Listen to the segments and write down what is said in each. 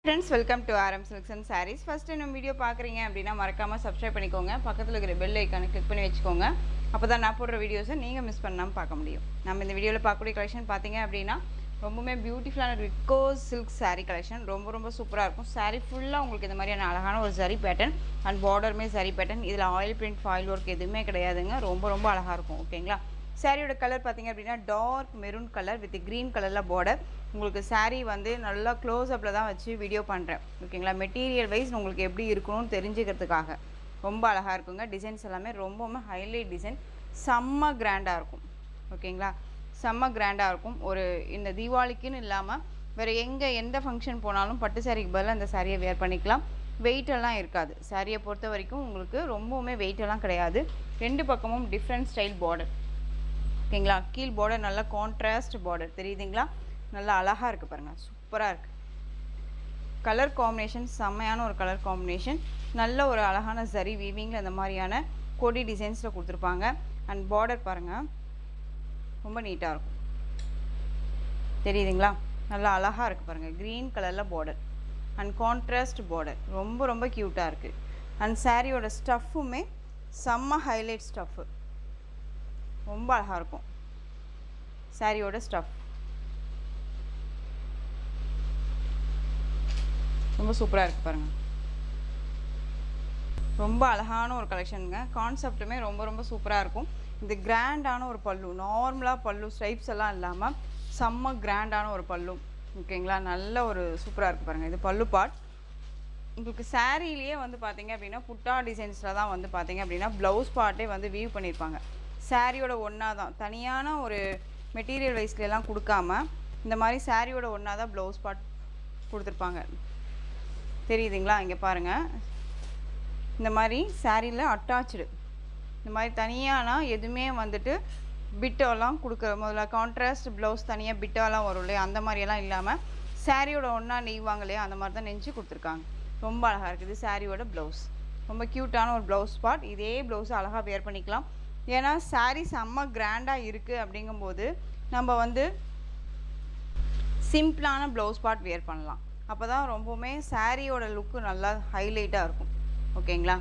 Friends, welcome to RM Silks and Sarees. First இந்த video பார்க்குறீங்க அப்படின்னா மறக்காமல் சப்ஸ்கிரைப் பண்ணிக்கோங்க. பக்கத்தில் இருக்கிற பெல் ஐக்கானை கிளிக் பண்ணி வச்சுக்கோங்க. அப்போ தான் நான் போடுற வீடியோஸை நீங்கள் மிஸ் பண்ணாமல் பார்க்க முடியும். நம்ம இந்த வீடியோவில் பார்க்கக்கூடிய கலெக்ஷன் பார்த்தீங்க அப்படின்னா ரொம்பவுமே பியூட்டிஃபுல்லான விக்கோஸ் சில்க் சாரீ கலெக்ஷன் ரொம்ப சூப்பராக இருக்கும். சாரீ ஃபுல்லாக உங்களுக்கு இந்த மாதிரியான அழகான ஒரு ஜரி பேட்டர்ன் அண்ட் பார்டருமே ஜரி பேட்டர்ன். இதில் ஆயில் பிரிண்ட் ஃபாயில் ஒர்க் எதுவுமே கிடையாதுங்க. ரொம்ப அழகாக இருக்கும். ஓகேங்களா? சாரியோட கலர் பார்த்தீங்க அப்படின்னா dark maroon colour with green கலரில் பார்டர். உங்களுக்கு சாரீ வந்து நல்லா க்ளோஸ்அப்பில் தான் வச்சு வீடியோ பண்ணுறேன். ஓகேங்களா? மெட்டீரியல் வைஸ் உங்களுக்கு எப்படி இருக்கணும்னு தெரிஞ்சுக்கிறதுக்காக ரொம்ப அழகாக இருக்குங்க. டிசைன்ஸ் எல்லாமே ரொம்பவுமே ஹைலைட் டிசைன், செம்ம கிராண்டாக இருக்கும். ஓகேங்களா? செம்ம கிராண்டாக இருக்கும். ஒரு இந்த தீபாவளிக்குன்னு இல்லாமல் வேறு எந்த ஃபங்க்ஷன் போனாலும் பட்டு சாரிக்கு பதிலாக அந்த சாரியை வேர் பண்ணிக்கலாம். வெயிட்டெல்லாம் இருக்காது. சாரியை பொறுத்த வரைக்கும் உங்களுக்கு ரொம்பவுமே வெயிட்டெல்லாம் கிடையாது. ரெண்டு பக்கமும் டிஃப்ரெண்ட் ஸ்டைல் பார்டர். ஓகேங்களா? கீழ் பார்டர் நல்லா கான்ட்ராஸ்ட் பார்டர் தெரியுதுங்களா? நல்லா அழகாக இருக்குது பாருங்கள், சூப்பராக இருக்குது. கலர் காம்பினேஷன் செம்மையான ஒரு கலர் காம்பினேஷன். நல்ல ஒரு அழகான சரி வீவிங்கில் அந்த மாதிரியான கொடி டிசைன்ஸில் கொடுத்துருப்பாங்க. அண்ட் பார்டர் பாருங்கள், ரொம்ப நீட்டாக இருக்கும். தெரியுதுங்களா? நல்லா அழகாக இருக்குது பாருங்கள். க்ரீன் கலரில் பார்டர் அண்ட் கான்ட்ராஸ்ட் பார்டர் ரொம்ப க்யூட்டாக இருக்குது. அண்ட் சாரியோட ஸ்டஃப்புமே செம்ம ஹைலைட் ஸ்டஃப்பு, ரொம்ப அழகாக இருக்கும். சாரியோட ஸ்டஃப் ரொம்ப சூப்பராக இருக்குது பாருங்கள். ரொம்ப அழகான ஒரு கலெக்ஷனுங்க. கான்செப்ட்டுமே ரொம்ப சூப்பராக இருக்கும். இந்த கிராண்டான ஒரு பல்லு, நார்மலாக பல்லு ஸ்ட்ரைப்ஸ் எல்லாம் இல்லாமல் செம்ம கிராண்டான ஒரு பல்லு. ஓகேங்களா? நல்ல ஒரு சூப்பராக இருக்குது பாருங்கள். இது பல்லு பார்ட். உங்களுக்கு சாரியிலேயே வந்து பார்த்தீங்க அப்படின்னா புட்டா டிசைன்ஸில் தான் வந்து பார்த்தீங்க அப்படின்னா ப்ளவுஸ் பார்ட்டே வந்து வீவ் பண்ணியிருப்பாங்க. சாரியோட ஒன்றா தான், தனியான ஒரு மெட்டீரியல் வைஸ்லாம் கொடுக்காம இந்த மாதிரி சாரியோட ஒன்றா தான் ப்ளவுஸ் பார்ட் கொடுத்துருப்பாங்க. தெரியுதுங்களா? இங்கே பாருங்கள், இந்த மாதிரி சாரியில் அட்டாச்சு, இந்த மாதிரி தனியானா எதுவுமே வந்துட்டு பிட்டோலாம் கொடுக்குற முதல்ல கான்ட்ராஸ்ட் ப்ளவுஸ் தனியாக பிட்டோலாம் வரும் இல்லையா, அந்த மாதிரியெல்லாம் இல்லாமல் சாரியோட ஒன்றா நெய்வாங்க இல்லையா, அந்த மாதிரி தான் நெஞ்சு கொடுத்துருக்காங்க. ரொம்ப அழகாக இருக்குது. சாரியோட ப்ளவுஸ் ரொம்ப க்யூட்டான ஒரு ப்ளவுஸ் பார்ட். இதே ப்ளவுஸ் அழகாக வேர் பண்ணிக்கலாம். ஏன்னா சாரீ செம்ம கிராண்டாக இருக்குது அப்படிங்கும்போது நம்ம வந்து சிம்பிளான ப்ளவுஸ் பார்ட் வேர் பண்ணலாம். அப்போ தான் ரொம்பவுமே சாரியோட லுக்கு நல்லா ஹைலைட்டாக இருக்கும். ஓகேங்களா?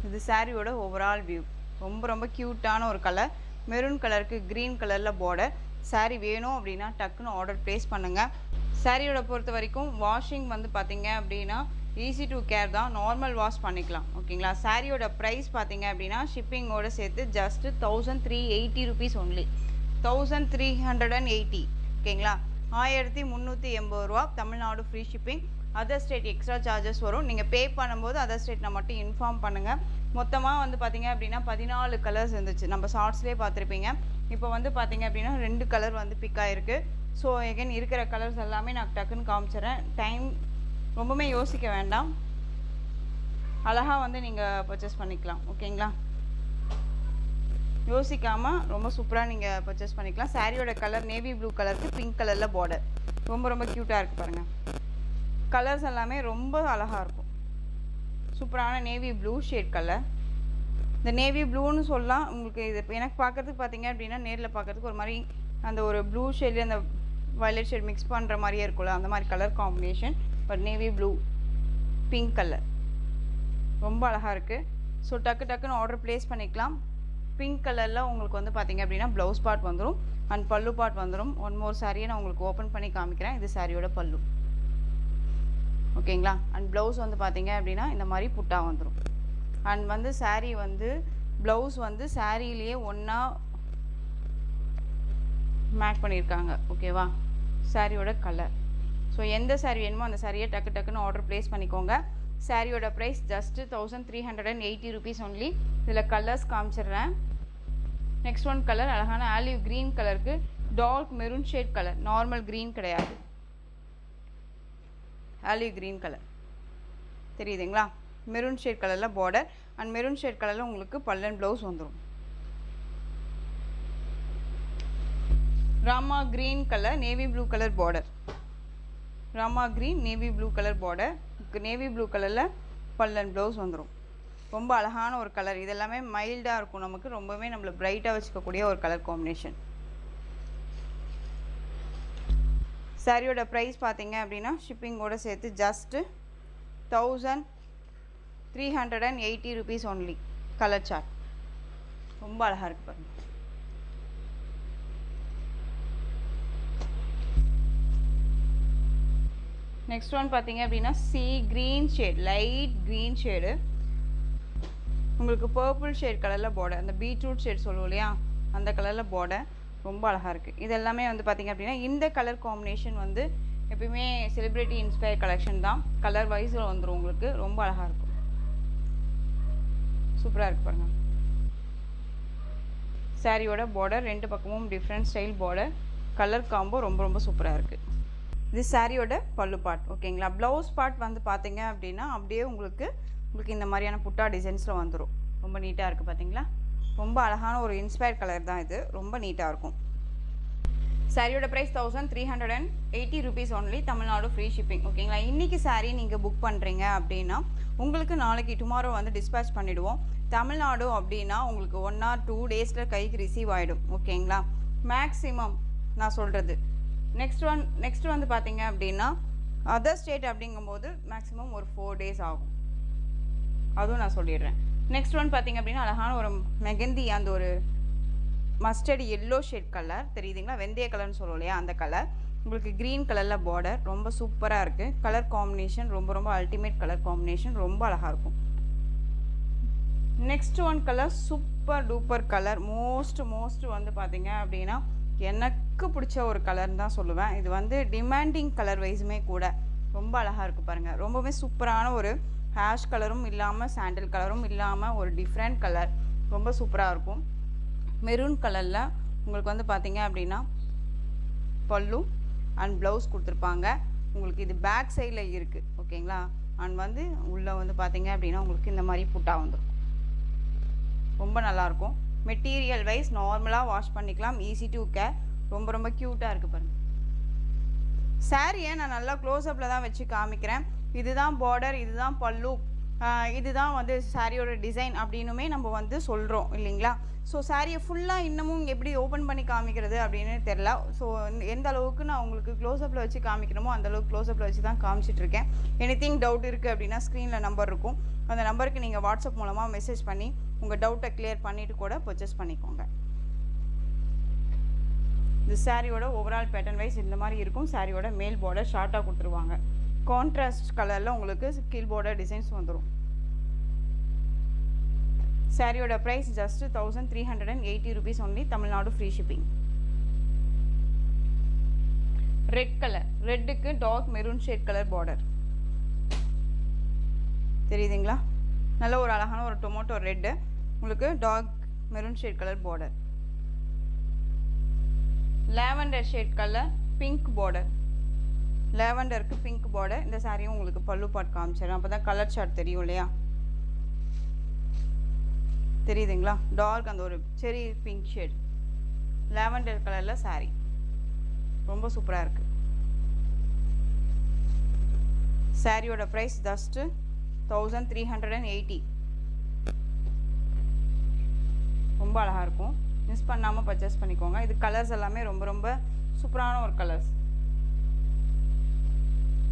இது சாரியோட ஓவரால் வியூ. ரொம்ப க்யூட்டான ஒரு கலர், மெரூன் கலருக்கு க்ரீன் கலரில் பார்டர். சாரீ வேணும் அப்படின்னா டக்குன்னு ஆர்டர் ப்ளேஸ் பண்ணுங்கள். சாரியோட பொறுத்த வரைக்கும் வாஷிங் வந்து பார்த்தீங்க அப்படின்னா ஈஸி டு கேர் தான், நார்மல் வாஷ் பண்ணிக்கலாம். ஓகேங்களா? சாரியோட ப்ரைஸ் பார்த்தீங்க அப்படின்னா ஷிப்பிங்கோடு சேர்த்து ஜஸ்ட்டு 1380 ருபீஸ் ஒன்லி. 1380. ஓகேங்களா? 1380 ரூபா. Tamil Nadu free shipping. Other state extra charges வரும். நீங்கள் பே பண்ணும்போது அதர் ஸ்டேட்டில் மட்டும் இன்ஃபார்ம் பண்ணுங்கள். மொத்தமாக வந்து பார்த்தீங்க அப்படின்னா 14 கலர்ஸ் இருந்துச்சு. நம்ம ஷார்ட்ஸ்லேயே பார்த்துருப்பீங்க. இப்போ வந்து பார்த்தீங்க அப்படின்னா 2 கலர் வந்து பிக் ஆகிருக்கு. ஸோ எகைன் இருக்கிற கலர்ஸ் எல்லாமே நான் டக்குன்னு காமிச்சிட்றேன். டைம் ரொம்பவுமே யோசிக்க வேண்டாம், அழகாக வந்து நீங்கள் பர்ச்சேஸ் பண்ணிக்கலாம். ஓகேங்களா? யோசிக்காமல் ரொம்ப சூப்பராக நீங்கள் பர்ச்சேஸ் பண்ணிக்கலாம். சாரியோட கலர் நேவி ப்ளூ கலருக்கு பிங்க் கலரில் பார்டர் ரொம்ப க்யூட்டாக இருக்குது பாருங்கள். கலர்ஸ் எல்லாமே ரொம்ப அழகாக இருக்கும். சூப்பரான நேவி ப்ளூ ஷேட் கலர். இந்த நேவி ப்ளூன்னு சொல்லலாம். உங்களுக்கு இது எனக்கு பார்க்குறதுக்கு பார்த்தீங்க அப்படின்னா நேரில் பார்க்குறதுக்கு ஒரு மாதிரி அந்த ஒரு ப்ளூ ஷேட்லேயே அந்த வயலட் ஷேட் மிக்ஸ் பண்ணுற மாதிரியே இருக்கும்ல, அந்த மாதிரி colour combination. But navy blue pink colour ரொம்ப அழகாக இருக்குது. ஸோ டக்குன்னு ஆர்டர் ப்ளேஸ் பண்ணிக்கலாம். பிங்க் கலரில் உங்களுக்கு வந்து பார்த்தீங்க அப்படின்னா ப்ளவுஸ் பார்ட் வந்துடும் அண்ட் பல்லு பார்ட் வந்துடும். ஒன் மோர் சாரியை நான் உங்களுக்கு ஓப்பன் பண்ணி காமிக்கிறேன். இது சாரியோட பல்லு. ஓகேங்களா? அண்ட் ப்ளவுஸ் வந்து பார்த்தீங்க அப்படின்னா இந்த மாதிரி புட்டா வந்துடும். அண்ட் வந்து சாரீ வந்து ப்ளவுஸ் வந்து சாரியிலேயே ஒன்றா மேக் பண்ணியிருக்காங்க. ஓகேவா? சாரியோட கலர். ஸோ எந்த சாரீ வேணுமோ அந்த சாரியை டக்குன்னு ஆர்டர் ப்ளேஸ் பண்ணிக்கோங்க. சாரியோட ப்ரைஸ் ஜஸ்ட்டு 1380 ருபீஸ் ஒன்லி. இதில் கலர்ஸ் காமிச்சிடுறேன். நெக்ஸ்ட் ஒன் கலர் அழகான ஆலிவ் க்ரீன் கலருக்கு dark maroon shade colour, normal green கிடையாது, ஆலிவ் க்ரீன் கலர். தெரியுதுங்களா? மெரூன் ஷேட் கலரில் பார்டர் அண்ட் மெரூன் ஷேட் கலரில் உங்களுக்கு பல்லன் ப்ளவுஸ் வந்துடும். Rama green colour navy blue colour border. Rama green navy blue colour border, navy blue கலரில் பல்லன் ப்ளவுஸ் வந்துடும். ரொம்ப அழகான ஒரு கலர். இதெல்லாமே மைல்டாக இருக்கும், நமக்கு ரொம்பவே நம்மளை பிரைட்டாக வச்சுக்கக்கூடிய ஒரு கலர் காம்பினேஷன். சாரியோட ப்ரைஸ் பார்த்தீங்க அப்படின்னா ஷிப்பிங்கோடு சேர்த்து just 1380 rupees only. Colour chart ரொம்ப அழகாக இருக்குது பாருங்கள். நெக்ஸ்ட் ஒன் பார்த்தீங்க அப்படின்னா green shade, light green shade, உங்களுக்கு பர்பிள் ஷேட் கலரில் பார்டர், அந்த பீட்ரூட் ஷேட் சொல்லுவோம் இல்லையா அந்த கலரில் பார்டர் ரொம்ப அழகாக இருக்குது. இது எல்லாமே வந்து பார்த்திங்க அப்படின்னா இந்த கலர் காம்பினேஷன் வந்து எப்பயுமே செலிப்ரிட்டி இன்ஸ்பயர் கலெக்ஷன் தான். கலர் வைஸில் வந்துடும் உங்களுக்கு, ரொம்ப அழகாக இருக்கும், சூப்பராக இருக்குது பாருங்கள். சாரியோட பார்டர் ரெண்டு பக்கமும் different style border, colour combo ரொம்ப ரொம்ப சூப்பராக இருக்குது. இது சாரியோட பல்லு பார்ட் ஓகேங்களா. ப்ளவுஸ் பார்ட் வந்து பார்த்தீங்க அப்படின்னா அப்படியே உங்களுக்கு இந்த மாதிரியான புட்டா டிசைன்ஸில் வந்துடும். ரொம்ப நீட்டாக இருக்குது பார்த்தீங்களா. ரொம்ப அழகான ஒரு இன்ஸ்பயர் கலர் தான் இது, ரொம்ப நீட்டாக இருக்கும். சாரியோட price 1380 rupees only, Tamil Nadu free shipping ஓகேங்களா. இன்றைக்கி சாரீ நீங்கள் புக் பண்ணுறீங்க அப்படின்னா உங்களுக்கு நாளைக்கு டுமாரோ வந்து டிஸ்பேச் பண்ணிவிடுவோம். தமிழ்நாடு அப்படின்னா உங்களுக்கு 1 or 2 days கைக்கு ரிசீவ் ஆகிடும் ஓகேங்களா, மேக்ஸிமம் நான் சொல்கிறது. நெக்ஸ்ட் வந்து பார்த்தீங்க அப்படின்னா அதர் ஸ்டேட் அப்படிங்கும்போது மேக்ஸிமம் ஒரு 4 days ஆகும், அதுவும் நான் சொல்லிடுறேன். நெக்ஸ்ட் ஒன் பார்த்திங்க அப்படின்னா அழகான ஒரு மெகந்தி, அந்த ஒரு மஸ்டர்ட் எல்லோ ஷேட் கலர் தெரியுதுங்களா, வெந்தய கலர்னு சொல்லுவோம் இல்லையா அந்த கலர், உங்களுக்கு க்ரீன் கலரில் பார்டர் ரொம்ப சூப்பராக இருக்குது. கலர் காம்பினேஷன் ரொம்ப ரொம்ப அல்டிமேட் கலர் காம்பினேஷன், ரொம்ப அழகாக இருக்கும். Next one colour super duper colour, most வந்து பார்த்திங்க அப்படின்னா எனக்கு பிடிச்ச ஒரு கலர்னு தான் சொல்லுவேன். இது வந்து டிமாண்டிங் கலர் வைஸுமே கூட ரொம்ப அழகாக இருக்குது பாருங்கள். ரொம்பவே சூப்பரான ஒரு ஹேஷ் கலரும் இல்லாமல் சாண்டில் கலரும் இல்லாமல் ஒரு டிஃப்ரெண்ட் கலர், ரொம்ப சூப்பராக இருக்கும். மெரூன் கலரில் உங்களுக்கு வந்து பார்த்தீங்க அப்படின்னா பல்லு அண்ட் ப்ளவுஸ் கொடுத்துருப்பாங்க. உங்களுக்கு இது பேக் சைடில் இருக்குது ஓகேங்களா. அண்ட் வந்து உள்ளே வந்து பார்த்தீங்க அப்படின்னா உங்களுக்கு இந்த மாதிரி புட்டா வந்துடும், ரொம்ப நல்லாயிருக்கும். மெட்டீரியல் வைஸ் நார்மலாக வாஷ் பண்ணிக்கலாம், ஈஸி டு கேர், ரொம்ப ரொம்ப க்யூட்டாக இருக்குது பாருங்கள். சாரியை நான் நல்லா க்ளோஸ்அப்பில் தான் வச்சு காமிக்கிறேன். இதுதான் பார்டர், இதுதான் பல்லு, இதுதான் வந்து சாரியோட டிசைன் அப்படின்னுமே நம்ம வந்து சொல்கிறோம் இல்லைங்களா. ஸோ சாரியை ஃபுல்லாக இன்னமும் எப்படி ஓப்பன் பண்ணி காமிக்கிறது அப்படின்னு தெரில. ஸோ எந்த அளவுக்கு நான் உங்களுக்கு க்ளோஸ்அப்பில் வச்சு காமிக்கணுமோ அந்தளவுக்கு க்ளோஸ்அப்பில் வச்சு தான் காமிச்சிட்ருக்கேன். எனிதிங் டவுட் இருக்குது அப்படின்னா ஸ்க்ரீனில் நம்பர் இருக்கும், அந்த நம்பருக்கு நீங்கள் வாட்ஸ்அப் மூலமாக மெசேஜ் பண்ணி உங்கள் டவுட்டை கிளியர் பண்ணிவிட்டு கூட பர்ச்சேஸ் பண்ணிக்கோங்க. இந்த சாரியோட ஓவரால் பேட்டர்ன் வைஸ் இந்த மாதிரி இருக்கும். சாரியோட மேல் பார்டர் ஷார்ட்டாக கொடுத்துருவாங்க, கான்ட்ராஸ்ட் கலரில் உங்களுக்கு கீழ் பார்டர் டிசைன்ஸ் வந்துடும். சாரியோட price just 1380 rupees only, Tamil Nadu free shipping. Red colour, ரெட்டுக்கு dark maroon shade colour border தெரியுதுங்களா, நல்ல ஒரு அழகான ஒரு டொமேட்டோ ரெட்டு, உங்களுக்கு dark maroon shade colour border. Lavender shade colour pink border, லாவெண்டருக்கு பிங்க் பார்டர். இந்த சாரியும் உங்களுக்கு பல்லு பார்ட் காமிச்சிடும், அப்போ தான் கலர் சார்ட் தெரியும் இல்லையா. தெரியுதுங்களா, டார்க் அந்த ஒரு செரி பிங்க் ஷேட் லாவெண்டர் கலரில் சாரி, ரொம்ப சூப்பராக இருக்குது. சாரியோட ப்ரைஸ் ஜஸ்ட்டு 1380, ரொம்ப அழகாக இருக்கும், மிஸ் பண்ணாமல் பர்ச்சேஸ் பண்ணிக்கோங்க. இது கலர்ஸ் எல்லாமே ரொம்ப ரொம்ப சூப்பரான ஒரு கலர்ஸ்.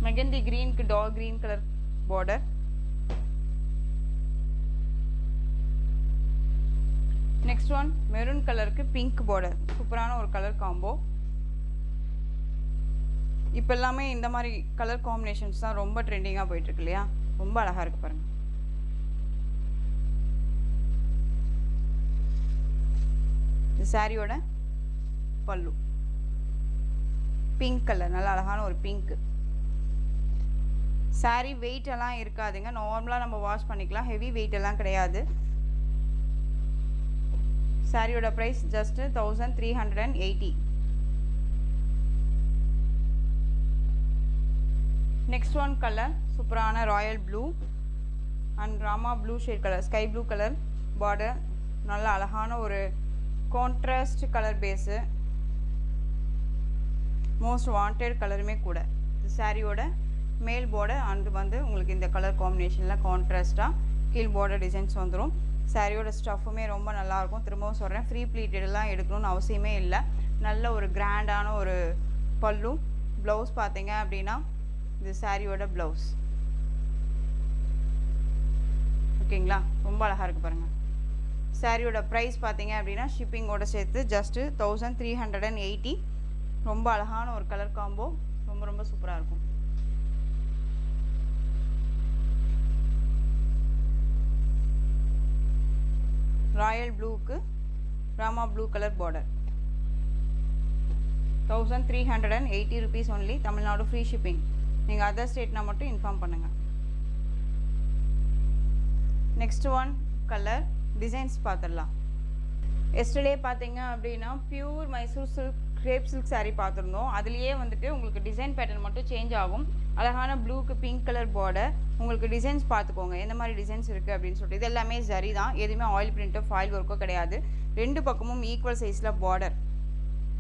மெகந்தி க்ரீனுக்கு dark green colour border, next one maroon கலருக்கு பிங்க் பார்டர், சூப்பரான ஒரு கலர் காம்போ. இப்போ எல்லாமே இந்த மாதிரி கலர் காம்பினேஷன்ஸ் தான் ரொம்ப ட்ரெண்டிங்காக போயிட்டுருக்கு இல்லையா, ரொம்ப அழகாக இருக்குது பாருங்கள். இந்த சாரியோட பல்லு பிங்க் கலர், நல்ல அழகான ஒரு பிங்க். சாரி வெயிட் எல்லாம் இருக்காதுங்க, நார்மலாக நம்ம வாஷ் பண்ணிக்கலாம், ஹெவி வெயிட் எல்லாம் கிடையாது. சாரியோட price just 1380. Next one colour சூப்பரான royal blue and Rama blue shade colour, sky blue colour border, நல்ல அழகான ஒரு contrast colour base, most wanted கலருமே கூட. இது சாரியோட மேல் பார்டர் அண்டு வந்து உங்களுக்கு இந்த கலர் காம்பினேஷனில் கான்ட்ராஸ்ட்டாக கீழ் பார்டர் டிசைன்ஸ் வந்துடும். சாரியோட ஸ்டஃப்புமே ரொம்ப நல்லாயிருக்கும். திரும்பவும் சொல்கிறேன், ஃப்ரீ ப்ளீட்டெல்லாம் எடுக்கணும்னு அவசியமே இல்லை. நல்ல ஒரு கிராண்டான ஒரு பல்லு, ப்ளவுஸ் பார்த்தீங்க அப்படின்னா இது சாரியோட ப்ளவுஸ். ஓகேங்களா, ரொம்ப அழகாக இருக்குது பாருங்கள். சாரியோட ப்ரைஸ் பார்த்தீங்க அப்படின்னா ஷிப்பிங்கோட சேர்த்து ஜஸ்ட்டு 1380. ரொம்ப அழகான ஒரு கலர் காம்போ, ரொம்ப ரொம்ப சூப்பராக இருக்கும். ராயல் ப்ளூக்கு Rama blue colour border. 1380 rupees only. Tamil Nadu free shipping. நீங்கள் அதர் ஸ்டேட்னா மட்டும் இன்ஃபார்ம் பண்ணுங்கள். நெக்ஸ்ட் ஒன் கலர் டிசைன்ஸ் பார்த்துடலாம். எஸ்டர்டே பார்த்தீங்க அப்படின்னா pure Mysore silk crepe silk sari பார்த்துருந்தோம். அதுலேயே வந்துட்டு உங்களுக்கு டிசைன் பேட்டர்ன் மட்டும் சேஞ்ச் ஆகும். அழகான ப்ளூக்கு பிங்க் கலர் பார்டர். உங்களுக்கு டிசைன்ஸ் பார்த்துக்கோங்க எந்த மாதிரி டிசைன்ஸ் இருக்குது அப்படின்னு சொல்லிட்டு. இது எல்லாமே சரி தான், எதுவுமே ஆயில் பிரிண்ட்டோ ஃபாயில் ஒர்க்கோ கிடையாது. ரெண்டு பக்கமும் ஈக்குவல் சைஸில் பார்டர்.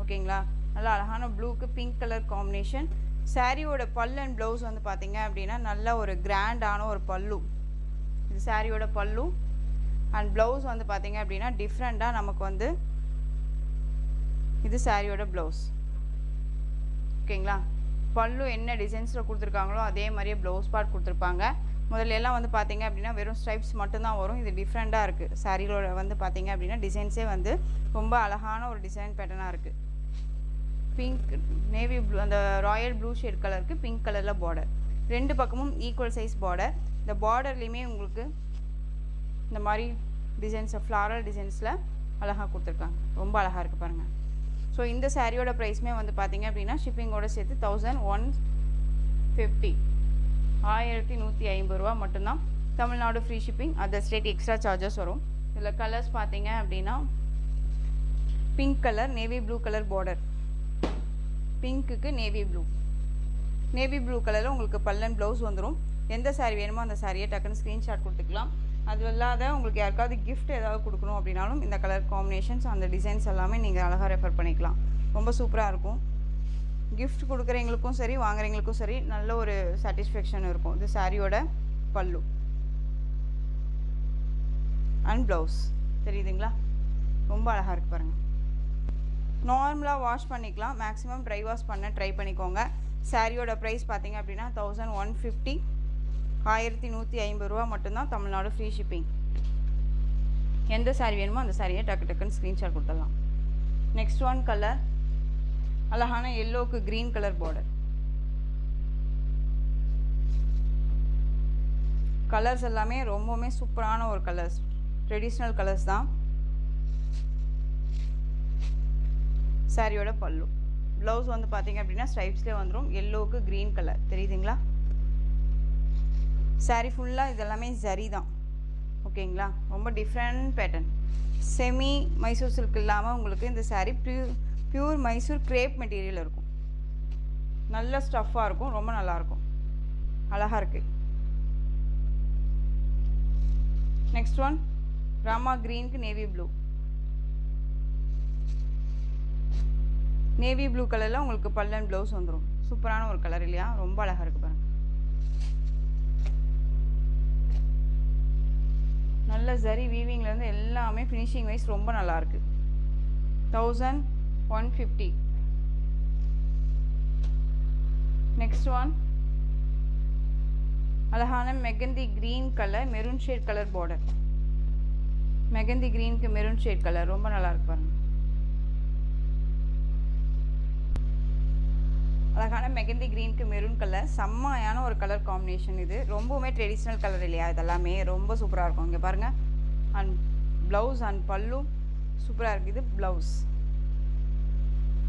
ஓகேங்களா, நல்லா அழகான ப்ளூக்கு பிங்க் கலர் காம்பினேஷன். சாரியோட பல்லு அண்ட் ப்ளவுஸ் வந்து பார்த்தீங்க அப்படின்னா நல்ல ஒரு கிராண்டான ஒரு பல்லு. இது சாரியோட பல்லு. அண்ட் ப்ளவுஸ் வந்து பார்த்தீங்க அப்படின்னா டிஃப்ரெண்ட்டாக நமக்கு வந்து இது சாரியோட ப்ளவுஸ். ஓகேங்களா, பல்லு என்ன டிசைன்ஸில் கொடுத்துருக்காங்களோ அதே மாதிரியே ப்ளவுஸ் பார்ட் கொடுத்துருப்பாங்க. முதல்ல எல்லாம் வந்து பார்த்தீங்க அப்படின்னா வெறும் ஸ்ட்ரைப்ஸ் மட்டும்தான் வரும். இது டிஃப்ரெண்ட்டாக இருக்குது. சாரியோட வந்து பார்த்தீங்க அப்படின்னா டிசைன்ஸே வந்து ரொம்ப அழகான ஒரு டிசைன் பேட்டர்னாக இருக்குது. பிங்க் நேவி ப்ளூ, அந்த ராயல் ப்ளூ ஷேட் கலருக்கு பிங்க் கலரில் பார்டர். ரெண்டு பக்கமும் ஈக்குவல் சைஸ் பார்டர். இந்த பார்டர்லேயுமே உங்களுக்கு இந்த மாதிரி டிசைன்ஸை ஃப்ளாரல் டிசைன்ஸில் அழகாக கொடுத்துருக்காங்க. ரொம்ப அழகாக இருக்குது பாருங்கள். ஸோ இந்த சாரியோட ப்ரைஸுமே வந்து பார்த்தீங்க அப்படின்னா ஷிப்பிங்கோட சேர்த்து 1150, 1150 ரூபா மட்டும்தான். Tamil Nadu free shipping, other state extra charges வரும். இதில் கலர்ஸ் பார்த்தீங்க அப்படின்னா pink colour, navy blue colour border. பிங்க்குக்கு நேவி ப்ளூ, நேவி ப்ளூ கலரில் உங்களுக்கு பல்லன் ப்ளவுஸ் வந்துடும். எந்த சாரீ வேணுமோ அந்த சாரியை டக்குன்னு ஸ்க்ரீன்ஷாட் கொடுத்துக்கலாம். அது இல்லாத உங்களுக்கு யாருக்காவது கிஃப்ட் ஏதாவது கொடுக்கணும் அப்படின்னாலும் இந்த கலர் காம்பினேஷன்ஸ் அந்த டிசைன்ஸ் எல்லாமே நீங்கள் அழகாக ரெஃபர் பண்ணிக்கலாம். ரொம்ப சூப்பராக இருக்கும். கிஃப்ட் கொடுக்குறவங்களுக்கும் சரி வாங்குறவங்களுக்கும் சரி நல்ல ஒரு சாட்டிஸ்ஃபேக்ஷன் இருக்கும். இது சாரியோட பல்லு அண்ட் ப்ளவுஸ். தெரியுதுங்களா, ரொம்ப அழகாக இருக்குது பாருங்கள். நார்மலாக வாஷ் பண்ணிக்கலாம். மேக்ஸிமம் ட்ரை வாஷ் பண்ண ட்ரை பண்ணிக்கோங்க. சாரியோட ப்ரைஸ் பார்த்தீங்க அப்படின்னா 1150, 1150 ரூபா மட்டும்தான். Tamil Nadu free shipping. எந்த சாரீ வேணுமோ அந்த சாரியை டக்குன்னு ஸ்க்ரீன்ஷாட் கொடுத்துடலாம். நெக்ஸ்ட் ஒன் கலர் அழகான எல்லோவுக்கு க்ரீன் கலர் பார்டர். கலர்ஸ் எல்லாமே ரொம்பவுமே சூப்பரான ஒரு கலர்ஸ், ட்ரெடிஷ்னல் கலர்ஸ் தான். சாரியோட பல்லு. ப்ளவுஸ் வந்து பார்த்தீங்க அப்படின்னா ஸ்ட்ரைப்ஸ்லேயே வந்துடும். எல்லோவுக்கு க்ரீன் கலர் தெரியுதுங்களா. சாரீ ஃபுல்லாக இதெல்லாமே ஜரி தான். ஓகேங்களா, ரொம்ப different pattern. Semi Mysore silk இல்லாமல் உங்களுக்கு இந்த sari pure Mysore crepe material இருக்கும். நல்ல ஸ்டஃப்பாக இருக்கும், ரொம்ப நல்லாயிருக்கும், அழகாக இருக்குது. நெக்ஸ்ட் ஒன் ராமா க்ரீனுக்கு நேவி ப்ளூ. நேவி ப்ளூ கலரில் உங்களுக்கு பல்லன் ப்ளவுஸ் வந்துடும். சூப்பரான ஒரு கலர் இல்லையா, ரொம்ப அழகாக இருக்குது பாருங்கள். நல்ல ஜரி வீவிங்லேருந்து எல்லாமே ஃபினிஷிங் வைஸ் ரொம்ப நல்லாயிருக்கு. 1150. நெக்ஸ்ட் ஒன் அழகான mehndi green colour, maroon shade colour border. Mehndi க்ரீனுக்கு மெரூன் ஷேட் கலர் ரொம்ப நல்லாயிருக்கு பாருங்கள். அழகான மெகந்தி க்ரீனுக்கு மெரூன் கலர், செம்மையான ஒரு கலர் காம்பினேஷன். இது ரொம்பவுமே ட்ரெடிஷ்னல் கலர் இல்லையா, இதெல்லாமே ரொம்ப சூப்பராக இருக்கும். இங்கே பாருங்கள். அண்ட் ப்ளவுஸ் அண்ட் பல்லு சூப்பராக இருக்குது. இது ப்ளவுஸ்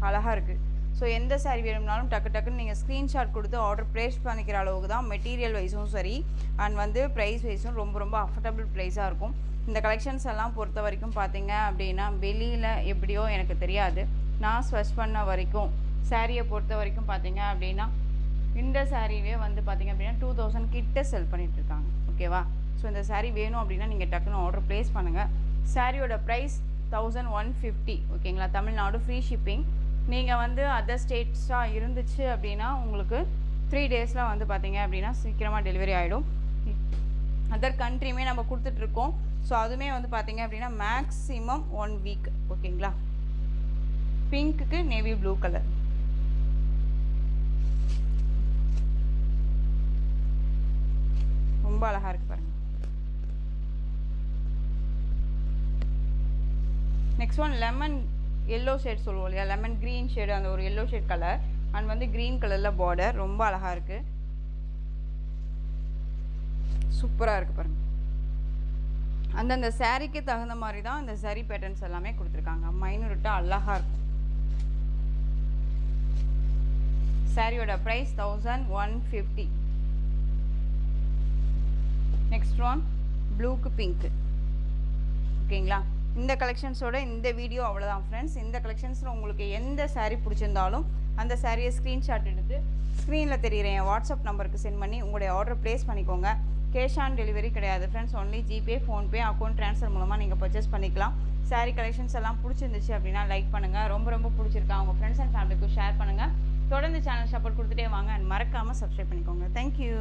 அழகாக இருக்குது. ஸோ எந்த சாரீ வேணும்னாலும் டக்குன்னு நீங்கள் ஸ்க்ரீன்ஷாட் கொடுத்து ஆர்டர் ப்ளேஸ் பண்ணிக்கிற அளவுக்கு தான். மெட்டீரியல் வைஸும் சரி அண்ட் வந்து ப்ரைஸ் வைஸும் ரொம்ப அஃபோர்டபுள் ப்ரைஸாக இருக்கும். இந்த கலெக்ஷன்ஸ் எல்லாம் பொறுத்த வரைக்கும் பார்த்தீங்க அப்படின்னா வெளியில் எப்படியோ எனக்கு தெரியாது, நான் ஸ்வச் பண்ண வரைக்கும் சாரியை பொறுத்த வரைக்கும் பார்த்தீங்க அப்படின்னா இந்த சாரீவே வந்து பார்த்தீங்க அப்படின்னா 2000 கிட்ட செல் பண்ணிகிட்ருக்காங்க. ஓகேவா, ஸோ இந்த சாரீ வேணும் அப்படின்னா நீங்கள் டக்குன்னு ஆர்டர் ப்ளேஸ் பண்ணுங்கள். சாரியோட ப்ரைஸ் 1150. ஓகேங்களா, தமிழ்நாடு ஃப்ரீ ஷிப்பிங். நீங்கள் வந்து அதர் ஸ்டேட்ஸாக இருந்துச்சு அப்படின்னா உங்களுக்கு 3 டேஸில் வந்து பார்த்தீங்க அப்படின்னா சீக்கிரமாக டெலிவரி ஆகிடும். அதர் கண்ட்ரியுமே நம்ம கொடுத்துட்ருக்கோம். ஸோ அதுவுமே வந்து பார்த்தீங்க அப்படின்னா மேக்ஸிமம் 1 வீக். ஓகேங்களா. பிங்க்குக்கு நேவி ப்ளூ கலர். ரொம்ப அழகாக இருக்குது பாருங்கள். Next one lemon yellow shade சொல்லுவோம் இல்லையா, லெமன் க்ரீன் ஷேடு, அந்த ஒரு எல்லோ ஷேட் கலர் அண்ட் வந்து க்ரீன் கலரில் பார்டர் ரொம்ப அழகாக இருக்குது. சூப்பராக இருக்குது பாருங்கள். அந்தந்த சாரீக்கு தகுந்த மாதிரி தான் அந்த சரி பேட்டர்ன்ஸ் எல்லாமே கொடுத்துருக்காங்க. மைனூர்ட்டாக அழகாக இருக்கும். சாரியோட ப்ரைஸ் 1150. நெக்ஸ்ட் ஒன் ப்ளூக்கு பிங்க்கு. ஓகேங்களா, இந்த கலெக்ஷன்ஸோட இந்த வீடியோ அவ்வளோதான் ஃப்ரெண்ட்ஸ். இந்த கலெக்ஷன்ஸில் உங்களுக்கு எந்த சாரீ பிடிச்சிருந்தாலும் அந்த சாரியை ஸ்க்ரீன்ஷாட் எடுத்து ஸ்க்ரீனில் தெரிகிற என் வாட்ஸ்அப் நம்பருக்கு சென்ட் பண்ணி உங்களுடைய ஆர்டர் ப்ளேஸ் பண்ணிக்கோங்க. கேஷ் ஆன் டெலிவரி கிடையாது friends. Only GPay, PhonePe, account transfer மூலமாக நீங்கள் பர்ச்சேஸ் பண்ணிக்கலாம். சாரீ கலெக்ஷன்ஸ் எல்லாம் பிடிச்சிருந்துச்சு அப்படின்னா லைக் பண்ணுங்கள். ரொம்ப ரொம்ப பிடிச்சிருக்கா உங்கள் ஃப்ரெண்ட்ஸ் அண்ட் ஃபேமிலிக்கும் ஷேர் பண்ணுங்கள். தொடர்ந்து சேனல் சப்போர்ட் கொடுத்துட்டே வாங்க அண்ட் மறக்காமல் சப்ஸ்கிரைப் பண்ணிக்கோங்க. தேங்க்யூ.